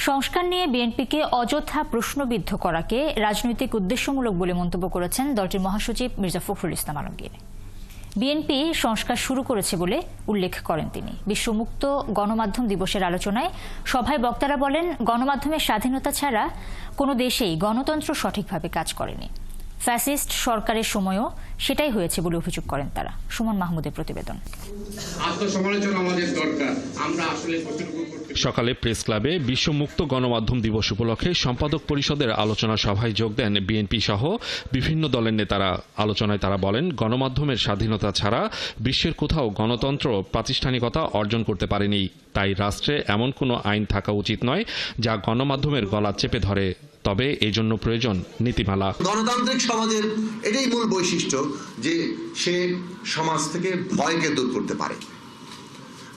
সংস্কার নিয়ে বিএনপিকে অযথা প্রশ্নবিদ্ধ করাকে রাজনৈতিক উদ্দেশ্যমূলক বলে মন্তব্য করেছেন দলটির মহাসচিব মির্জা ফখরুল ইসলাম আলমগীর। বিএনপি সংস্কার শুরু করেছে বলে উল্লেখ করেন তিনি। বিশ্ব মুক্ত গণমাধ্যম দিবসের আলোচনায় সভায় বক্তারা বলেন, গণমাধ্যমের স্বাধীনতা ছাড়া কোনো দেশেই গণতন্ত্র সঠিকভাবে কাজ করেনি। ফ্যাসিস্ট সরকারের সময়ও সেটাই হয়েছে বলে অভিযোগ করেন তারা। সুমন মাহমুদের প্রতিবেদন। সকালে প্রেস ক্লাবে বিশ্ব মুক্ত গণমাধ্যম দিবস উপলক্ষে সম্পাদক পরিষদের আলোচনা সভায় যোগ দেন বিএনপি সহ বিভিন্ন দলের নেতারা। আলোচনায় তারা বলেন, গণমাধ্যমের স্বাধীনতা ছাড়া বিশ্বের কোথাও গণতন্ত্র প্রাতিষ্ঠানিকতা অর্জন করতে পারেনি। তাই রাষ্ট্রে এমন কোনো আইন থাকা উচিত নয় যা গণমাধ্যমের গলা চেপে ধরে। তবে এই জন্য প্রয়োজন নীতিমালা। গণতান্ত্রিক সমাজের এটাই মূল বৈশিষ্ট্য যে সে সমাজ থেকে ভয়কে দূর করতে পারে।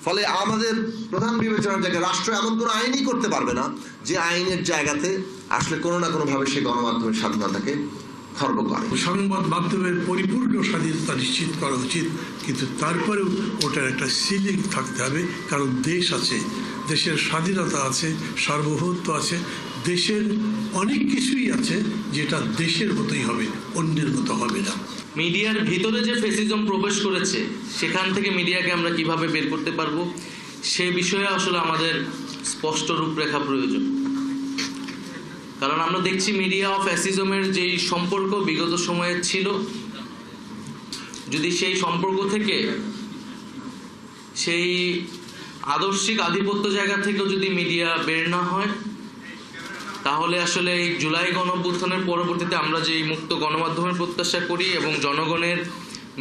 ফলে আমাদের প্রধান বিবেচনার জায়গায় রাষ্ট্র এমন কোনো আইনই করতে পারবে না যে আইনের জায়গাতে আসলে কোনো না কোনো ভাবে সে গণমাধ্যমের স্বাধীনতাকে খর্ব করে। সংবাদ মাধ্যমের পরিপূর্ণ স্বাধীনতা নিশ্চিত করা উচিত, কিন্তু তারপরেও ওটার একটা সিলিং থাকতে হবে। কারণ দেশ আছে, দেশের স্বাধীনতা আছে, সার্বভৌমত্ব আছে, দেশের অনেক কিছুই আছে যেটা দেশের মতোই হবে, অন্যের মতো হবে না। মিডিয়ার ভিতরে যে ফ্যাসিজম প্রবেশ করেছে সেখান থেকে মিডিয়াকে আমরা কিভাবে বের করতে পারবো সে বিষয়ে আসলে আমাদের স্পষ্ট রূপরেখা প্রয়োজন। কারণ আমরা দেখছি মিডিয়া ও ফ্যাসিজমের যেই সম্পর্ক বিগত সময়ে ছিল, যদি সেই সম্পর্ক থেকে সেই আদর্শিক আধিপত্য জায়গা থেকেও যদি মিডিয়া বের না হয়, তাহলে আসলে এই জুলাই গণঅভ্যুত্থানের পরবর্তীতে আমরা যে মুক্ত গণমাধ্যমের প্রত্যাশা করি এবং জনগণের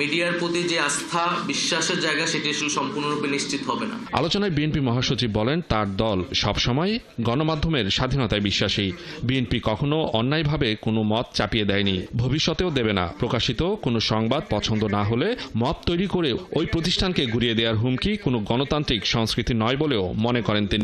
মিডিয়ার প্রতি যে আস্থা বিশ্বাসের জায়গা, সেটি আসলে সম্পূর্ণরূপে নিশ্চিত হবে না। আলোচনায় বিএনপি মহাসচিব বলেন, তার দল সবসময় গণমাধ্যমের স্বাধীনতায় বিশ্বাসী। বিএনপি কখনো অন্যায়ভাবে কোনো মত চাপিয়ে দেয়নি, ভবিষ্যতেও দেবে না। প্রকাশিত কোনো সংবাদ পছন্দ না হলে মত তৈরি করে ওই প্রতিষ্ঠানকে ঘুরিয়ে দেওয়ার হুমকি কোনো গণতান্ত্রিক সংস্কৃতি নয় বলেও মনে করেন তিনি।